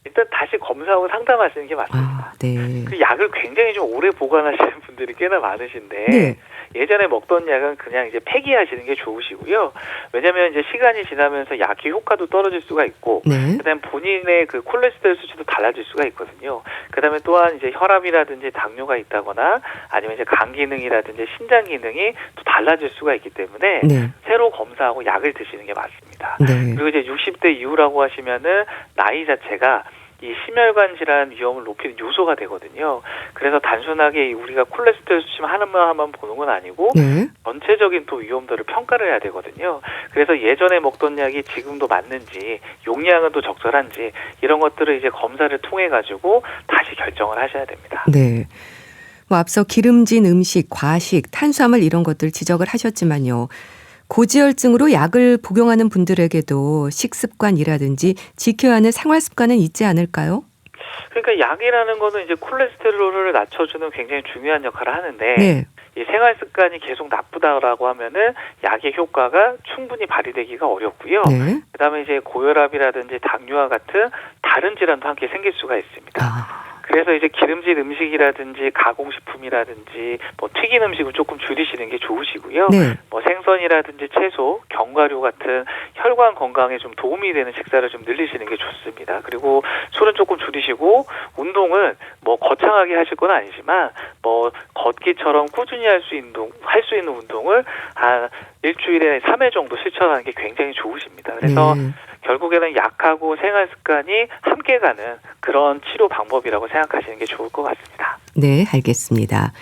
S3: 일단 다시 검사하고 상담하시는 게 맞습니다.
S1: 아, 네.
S3: 그 약을 굉장히 좀 오래 보관하시는 분들이 꽤나 많으신데
S1: 네.
S3: 예전에 먹던 약은 그냥 이제 폐기하시는 게 좋으시고요. 왜냐하면 이제 시간이 지나면서 약의 효과도 떨어질 수가 있고,
S1: 네.
S3: 그다음 본인의 그 콜레스테롤 수치도 달라질 수가 있거든요. 그다음에 또한 이제 혈압이라든지 당뇨가 있다거나 아니면 이제 간 기능이라든지 신장 기능이 또 달라질 수가 있기 때문에
S1: 네.
S3: 새로 검사하고 약을 드시는 게 맞습니다.
S1: 네.
S3: 그리고 이제 60대 이후라고 하시면은 나이 자체가 이 심혈관 질환 위험을 높이는 요소가 되거든요. 그래서 단순하게 우리가 콜레스테롤 수치만 하나만 보는 건 아니고
S1: 네.
S3: 전체적인 또 위험도를 평가를 해야 되거든요. 그래서 예전에 먹던 약이 지금도 맞는지 용량은 또 적절한지 이런 것들을 이제 검사를 통해 가지고 다시 결정을 하셔야 됩니다.
S1: 네. 뭐 앞서 기름진 음식, 과식, 탄수화물 이런 것들 지적을 하셨지만요. 고지혈증으로 약을 복용하는 분들에게도 식습관이라든지 지켜야 하는 생활 습관은 있지 않을까요?
S3: 그러니까 약이라는 거는 이제 콜레스테롤을 낮춰주는 굉장히 중요한 역할을 하는데
S1: 네.
S3: 이 생활 습관이 계속 나쁘다라고 하면은 약의 효과가 충분히 발휘되기가 어렵고요.
S1: 네.
S3: 그다음에 이제 고혈압이라든지 당뇨와 같은 다른 질환도 함께 생길 수가 있습니다.
S1: 아,
S3: 그래서 이제 기름진 음식이라든지 가공식품이라든지 뭐 튀긴 음식은 조금 줄이시는 게 좋으시고요.
S1: 네.
S3: 뭐 생선이라든지 채소, 견과류 같은 혈관 건강에 좀 도움이 되는 식사를 좀 늘리시는 게 좋습니다. 그리고 술은 조금 줄이시고 운동은 뭐 거창하게 하실 건 아니지만 뭐 걷기처럼 꾸준히 할 수 있는 운동을 한 일주일에 3회 정도 실천하는 게 굉장히 좋으십니다. 그래서
S1: 네.
S3: 결국에는 약하고 생활 습관이 함께 가는 그런 치료 방법이라고 생각하시는 게 좋을 것 같습니다.
S1: 네, 알겠습니다.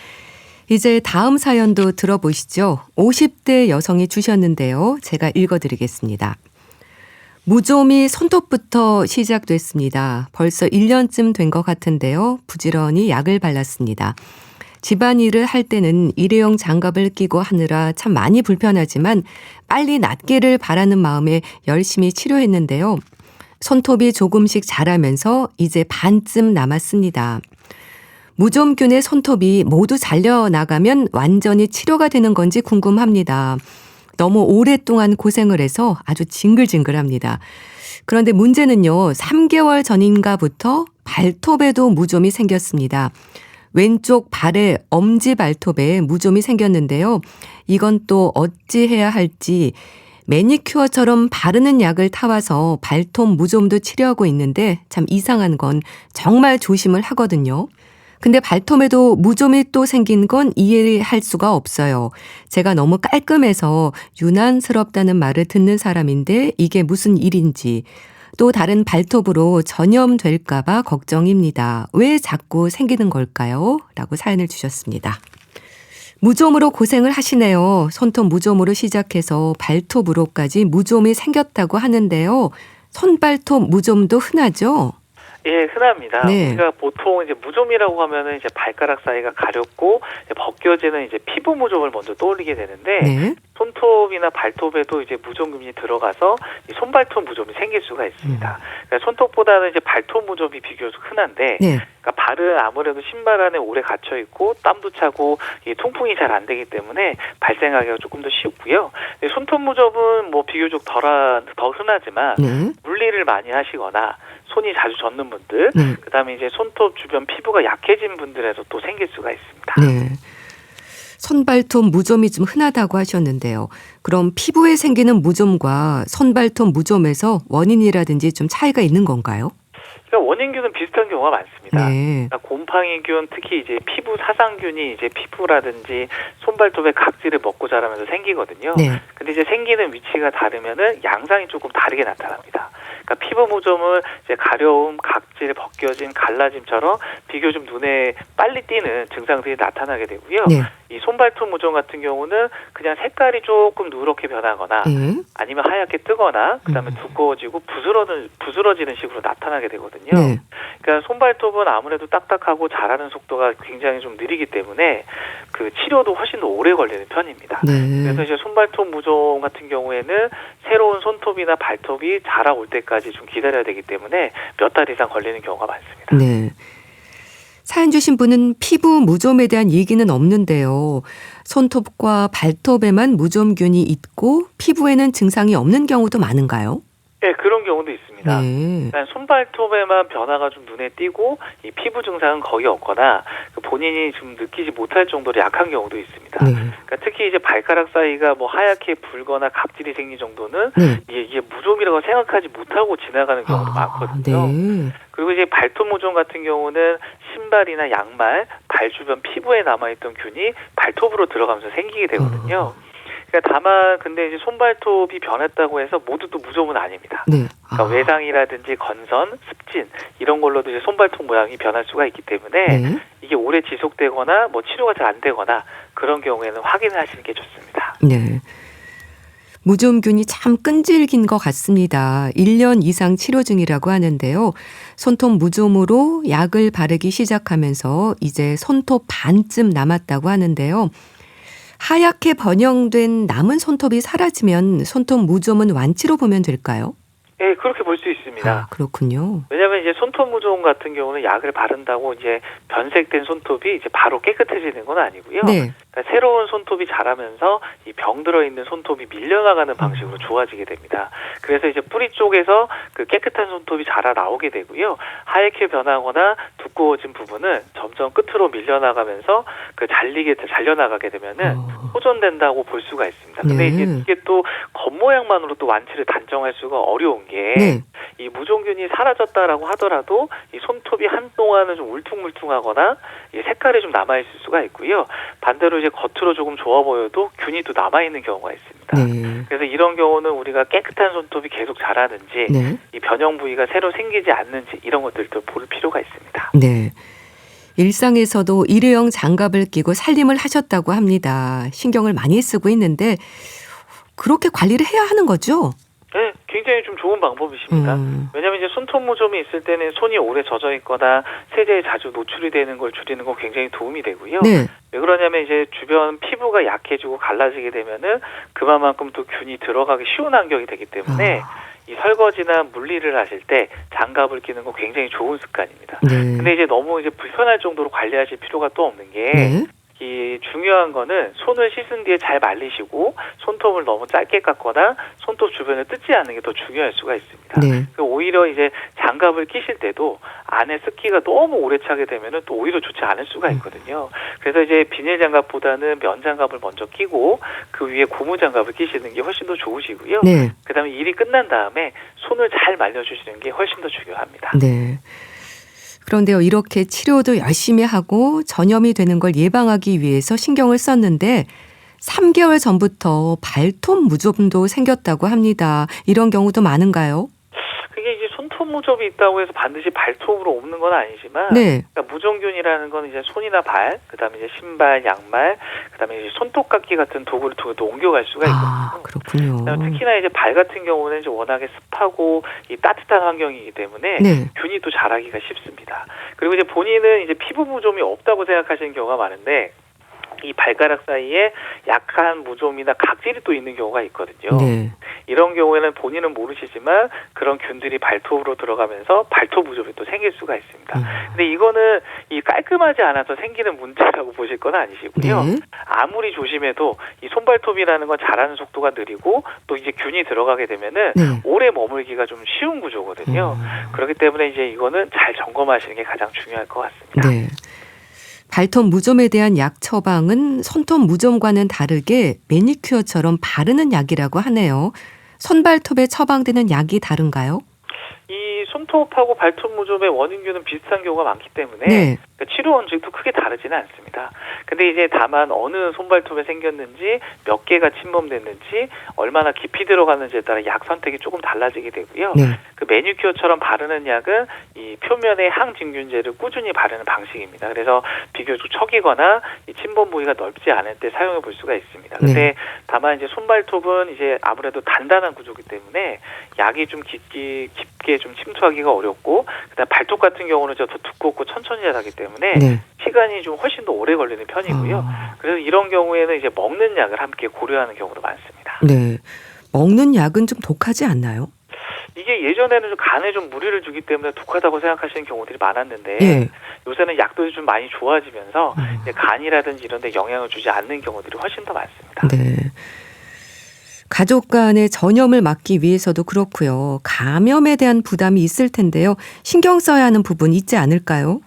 S1: 이제 다음 사연도 들어보시죠. 50대 여성이 주셨는데요. 제가 읽어드리겠습니다. 무좀이 손톱부터 시작됐습니다. 벌써 1년쯤 된 것 같은데요. 부지런히 약을 발랐습니다. 집안일을 할 때는 일회용 장갑을 끼고 하느라 참 많이 불편하지만 빨리 낫기를 바라는 마음에 열심히 치료했는데요. 손톱이 조금씩 자라면서 이제 반쯤 남았습니다. 무좀균의 손톱이 모두 잘려나가면 완전히 치료가 되는 건지 궁금합니다. 너무 오랫동안 고생을 해서 아주 징글징글합니다. 그런데 문제는요. 3개월 전인가부터 발톱에도 무좀이 생겼습니다. 왼쪽 발의 엄지 발톱에 무좀이 생겼는데요. 이건 또 어찌해야 할지 매니큐어처럼 바르는 약을 타와서 발톱 무좀도 치료하고 있는데 참 이상한 건 정말 조심을 하거든요. 근데 발톱에도 무좀이 또 생긴 건 이해할 수가 없어요. 제가 너무 깔끔해서 유난스럽다는 말을 듣는 사람인데 이게 무슨 일인지 또 다른 발톱으로 전염될까 봐 걱정입니다. 왜 자꾸 생기는 걸까요? 라고 사연을 주셨습니다. 무좀으로 고생을 하시네요. 손톱 무좀으로 시작해서 발톱으로까지 무좀이 생겼다고 하는데요. 손발톱 무좀도 흔하죠?
S3: 예, 흔합니다.
S1: 네.
S3: 우리가 보통 이제 무좀이라고 하면은 이제 발가락 사이가 가렵고 이제 벗겨지는 이제 피부 무좀을 먼저 떠올리게 되는데
S1: 네.
S3: 손톱이나 발톱에도 이제 무좀균이 들어가서 이 손발톱 무좀이 생길 수가 있습니다. 그러니까 손톱보다는 이제 발톱 무좀이 비교적 흔한데,
S1: 네.
S3: 그러니까 발은 아무래도 신발 안에 오래 갇혀 있고 땀도 차고 이 통풍이 잘 안 되기 때문에 발생하기가 조금 더 쉽고요. 손톱 무좀은 뭐 비교적 더 흔하지만
S1: 네.
S3: 물리를 많이 하시거나 손이 자주 젖는 분들,
S1: 네.
S3: 그다음에 이제 손톱 주변 피부가 약해진 분들에도 또 생길 수가 있습니다.
S1: 네. 손발톱 무좀이 좀 흔하다고 하셨는데요. 그럼 피부에 생기는 무좀과 손발톱 무좀에서 원인이라든지 좀 차이가 있는 건가요?
S3: 그러니까 원인균은 비슷한 경우가 많습니다.
S1: 네.
S3: 그러니까 곰팡이균, 특히 이제 피부 사상균이 이제 피부라든지 손발톱의 각질을 먹고 자라면서 생기거든요.
S1: 네.
S3: 근데 이제 생기는 위치가 다르면은 양상이 조금 다르게 나타납니다. 그러니까 피부 무좀은 이제 가려움, 각질, 벗겨짐, 갈라짐처럼 비교적 눈에 빨리 띄는 증상들이 나타나게 되고요.
S1: 네.
S3: 이 손발톱 무좀 같은 경우는 그냥 색깔이 조금 누렇게 변하거나
S1: 네.
S3: 아니면 하얗게 뜨거나 그다음에 두꺼워지고 부스러지는 식으로 나타나게 되거든요.
S1: 네.
S3: 그러니까 손발톱은 아무래도 딱딱하고 자라는 속도가 굉장히 좀 느리기 때문에 그 치료도 훨씬 더 오래 걸리는 편입니다.
S1: 네.
S3: 그래서 이제 손발톱 무좀 같은 경우에는 새로운 손톱이나 발톱이 자라올 때까지 좀 기다려야 되기 때문에 몇 달 이상 걸리는 경우가 많습니다.
S1: 네. 사연 주신 분은 피부 무좀에 대한 얘기는 없는데요. 손톱과 발톱에만 무좀균이 있고 피부에는 증상이 없는 경우도 많은가요?
S3: 네, 그런 경우도 있습니다.
S1: 네.
S3: 그러니까 손발톱에만 변화가 좀 눈에 띄고 이 피부 증상은 거의 없거나 본인이 좀 느끼지 못할 정도로 약한 경우도 있습니다.
S1: 네.
S3: 그러니까 특히 이제 발가락 사이가 뭐 하얗게 불거나 각질이 생긴 정도는
S1: 네.
S3: 이게 무좀이라고 생각하지 못하고 지나가는 경우도 많거든요.
S1: 네.
S3: 그리고 이제 발톱 무좀 같은 경우는 신발이나 양말, 발 주변 피부에 남아있던 균이 발톱으로 들어가면서 생기게 되거든요. 그러니까 다만 근데 이제 손발톱이 변했다고 해서 모두 또 무좀은 아닙니다.
S1: 네.
S3: 그러니까 외상이라든지 건선, 습진 이런 걸로도 이제 손발톱 모양이 변할 수가 있기 때문에
S1: 네.
S3: 이게 오래 지속되거나 뭐 치료가 잘 안 되거나 그런 경우에는 확인을 하시는 게 좋습니다.
S1: 네. 무좀균이 참 끈질긴 것 같습니다. 1년 이상 치료 중이라고 하는데요. 손톱 무좀으로 약을 바르기 시작하면서 이제 손톱 반쯤 남았다고 하는데요. 하얗게 번영된 남은 손톱이 사라지면 손톱 무좀은 완치로 보면 될까요?
S3: 네, 그렇게 볼 수 있습니다.
S1: 아, 그렇군요.
S3: 왜냐하면 이제 손톱 무좀 같은 경우는 약을 바른다고 이제 변색된 손톱이 이제 바로 깨끗해지는 건 아니고요.
S1: 네.
S3: 그러니까 새로운 손톱이 자라면서 이 병 들어 있는 손톱이 밀려나가는 방식으로 좋아지게 됩니다. 그래서 이제 뿌리 쪽에서 그 깨끗한 손톱이 자라 나오게 되고요. 하얗게 변하거나 두꺼워진 부분은 점점 끝으로 밀려나가면서 그 잘려나가게 되면은 호전된다고 볼 수가 있습니다. 근데
S1: 네.
S3: 이제 이게 또 겉모양만으로 또 완치를 단정할 수가 어려운 게
S1: 네.
S3: 이 무좀균이 사라졌다라고 하더라도 이 손톱이 한동안은 좀 울퉁불퉁하거나 이 색깔이 좀 남아있을 수가 있고요. 반대로 이제 겉으로 조금 좋아 보여도 균이 또 남아있는 경우가 있습니다.
S1: 네.
S3: 그래서 이런 경우는 우리가 깨끗한 손톱이 계속 자라는지
S1: 네.
S3: 이 변형 부위가 새로 생기지 않는지 이런 것들도 볼 필요가 있습니다.
S1: 네. 일상에서도 일회용 장갑을 끼고 살림을 하셨다고 합니다. 신경을 많이 쓰고 있는데 그렇게 관리를 해야 하는 거죠?
S3: 네, 굉장히 좀 좋은 방법이십니다. 왜냐하면 이제 손톱 무좀이 있을 때는 손이 오래 젖어 있거나 세제에 자주 노출이 되는 걸 줄이는 거 굉장히 도움이 되고요.
S1: 네.
S3: 왜 그러냐면 이제 주변 피부가 약해지고 갈라지게 되면은 그만큼 또 균이 들어가기 쉬운 환경이 되기 때문에 이 설거지나 물일을 하실 때 장갑을 끼는 거 굉장히 좋은 습관입니다.
S1: 네.
S3: 근데 이제 너무 이제 불편할 정도로 관리하실 필요가 또 없는 게
S1: 네.
S3: 이 중요한 거는 손을 씻은 뒤에 잘 말리시고 손톱을 너무 짧게 깎거나 손톱 주변을 뜯지 않는 게 더 중요할 수가 있습니다.
S1: 네.
S3: 오히려 이제 장갑을 끼실 때도 안에 습기가 너무 오래 차게 되면은 또 오히려 좋지 않을 수가 있거든요. 그래서 이제 비닐 장갑보다는 면 장갑을 먼저 끼고 그 위에 고무 장갑을 끼시는 게 훨씬 더 좋으시고요.
S1: 네.
S3: 그다음에 일이 끝난 다음에 손을 잘 말려주시는 게 훨씬 더 중요합니다.
S1: 네. 그런데요, 이렇게 치료도 열심히 하고 전염이 되는 걸 예방하기 위해서 신경을 썼는데 3개월 전부터 발톱 무좀도 생겼다고 합니다. 이런 경우도 많은가요?
S3: 그게 이제 손톱 무좀이 있다고 해서 반드시 발톱으로 옮는 건 아니지만
S1: 네.
S3: 그러니까 무좀균이라는 건 이제 손이나 발, 그다음에 이제 신발, 양말, 그다음에 이제 손톱깎이 같은 도구를 통해 또 옮겨갈 수가 있거든요.
S1: 아, 그렇군요.
S3: 특히나 이제 발 같은 경우는 이제 워낙에 습하고 이 따뜻한 환경이기 때문에
S1: 네.
S3: 균이 또 자라기가 쉽습니다. 그리고 이제 본인은 이제 피부 무좀이 없다고 생각하시는 경우가 많은데 이 발가락 사이에 약한 무좀이나 각질이 또 있는 경우가 있거든요.
S1: 네.
S3: 이런 경우에는 본인은 모르시지만 그런 균들이 발톱으로 들어가면서 발톱 무좀이 또 생길 수가 있습니다. 근데 이거는 이 깔끔하지 않아서 생기는 문제라고 보실 건 아니시고요.
S1: 네.
S3: 아무리 조심해도 이 손발톱이라는 건 자라는 속도가 느리고 또 이제 균이 들어가게 되면은
S1: 네.
S3: 오래 머물기가 좀 쉬운 구조거든요. 그렇기 때문에 이제 이거는 잘 점검하시는 게 가장 중요할 것 같습니다.
S1: 네. 발톱 무좀에 대한 약 처방은 손톱 무좀과는 다르게 매니큐어처럼 바르는 약이라고 하네요. 손발톱에 처방되는 약이 다른가요?
S3: 이 손톱하고 발톱 무좀의 원인균은 비슷한 경우가 많기 때문에
S1: 네.
S3: 그러니까 치료 원칙도 크게 다르지는 않습니다. 근데 이제 다만 어느 손발톱에 생겼는지, 몇 개가 침범됐는지, 얼마나 깊이 들어가는지에 따라 약 선택이 조금 달라지게 되고요.
S1: 네.
S3: 그 매니큐어처럼 바르는 약은 이 표면에 항진균제를 꾸준히 바르는 방식입니다. 그래서 비교적 척이거나 이 침범 부위가 넓지 않을 때 사용해 볼 수가 있습니다. 근데
S1: 네.
S3: 다만 이제 손발톱은 이제 아무래도 단단한 구조이기 때문에 약이 좀 깊게 좀 침투하기가 어렵고, 그다음 발톱 같은 경우는 더 두껍고 천천히 자라기 때문에
S1: 네.
S3: 시간이 좀 훨씬 더 오래 걸리는 편이고요. 그래서 이런 경우에는 이제 먹는 약을 함께 고려하는 경우도 많습니다.
S1: 네. 먹는 약은 좀 독하지 않나요?
S3: 이게 예전에는 좀 간에 좀 무리를 주기 때문에 독하다고 생각하시는 경우들이 많았는데
S1: 예.
S3: 요새는 약들이 좀 많이 좋아지면서 이제 간이라든지 이런 데 영향을 주지 않는 경우들이 훨씬 더 많습니다.
S1: 네. 가족 간의 전염을 막기 위해서도 그렇고요. 감염에 대한 부담이 있을 텐데요. 신경 써야 하는 부분 있지 않을까요?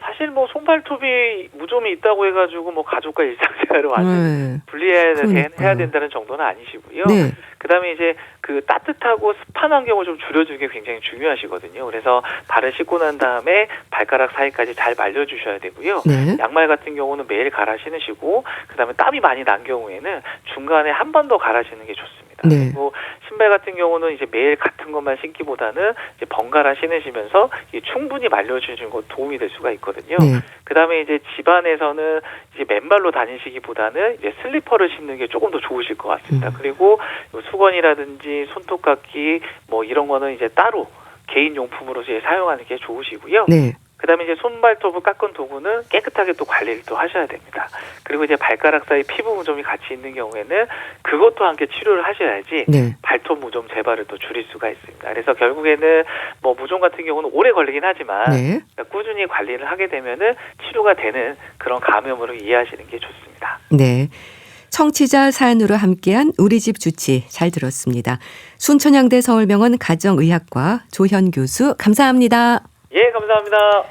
S3: 사실 뭐 손발톱이 무좀이 있다고 해가지고 뭐 가족과 일상생활을 완전히 분리해야 해야 된다는 정도는 아니시고요.
S1: 네.
S3: 그다음에 이제 그 따뜻하고 습한 환경을 좀 줄여주는 게 굉장히 중요하시거든요. 그래서 발을 씻고 난 다음에 발가락 사이까지 잘 말려주셔야 되고요.
S1: 네.
S3: 양말 같은 경우는 매일 갈아 신으시고, 그다음에 땀이 많이 난 경우에는 중간에 한 번 더 갈아 신는 게 좋습니다.
S1: 네.
S3: 그리고 신발 같은 경우는 이제 매일 같은 것만 신기보다는 이제 번갈아 신으시면서 이게 충분히 말려주시는 것 도움이 될 수가 있거든요.
S1: 네.
S3: 그다음에 이제 집안에서는 이제 맨발로 다니시기보다는 이제 슬리퍼를 신는 게 조금 더 좋으실 것 같습니다. 그리고 수건이라든지 손톱깎이 뭐 이런 거는 이제 따로 개인 용품으로 이제 사용하는 게 좋으시고요.
S1: 네.
S3: 그다음에 이제 손발톱을 깎은 도구는 깨끗하게 또 관리를 또 하셔야 됩니다. 그리고 이제 발가락 사이 피부 무좀이 같이 있는 경우에는 그것도 함께 치료를 하셔야지
S1: 네.
S3: 발톱 무좀 재발을 또 줄일 수가 있습니다. 그래서 결국에는 뭐 무좀 같은 경우는 오래 걸리긴 하지만
S1: 네.
S3: 꾸준히 관리를 하게 되면은 치료가 되는 그런 감염으로 이해하시는 게 좋습니다.
S1: 네. 청취자 사연으로 함께한 우리 집 주치 잘 들었습니다. 순천향대 서울병원 가정의학과 조현 교수 감사합니다.
S3: 예, 감사합니다.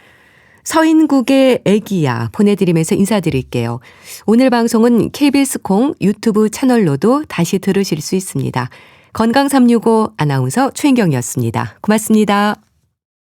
S1: 서인국의 애기야 보내드리면서 인사드릴게요. 오늘 방송은 KBS 콩 유튜브 채널로도 다시 들으실 수 있습니다. 건강365 아나운서 최인경이었습니다. 고맙습니다.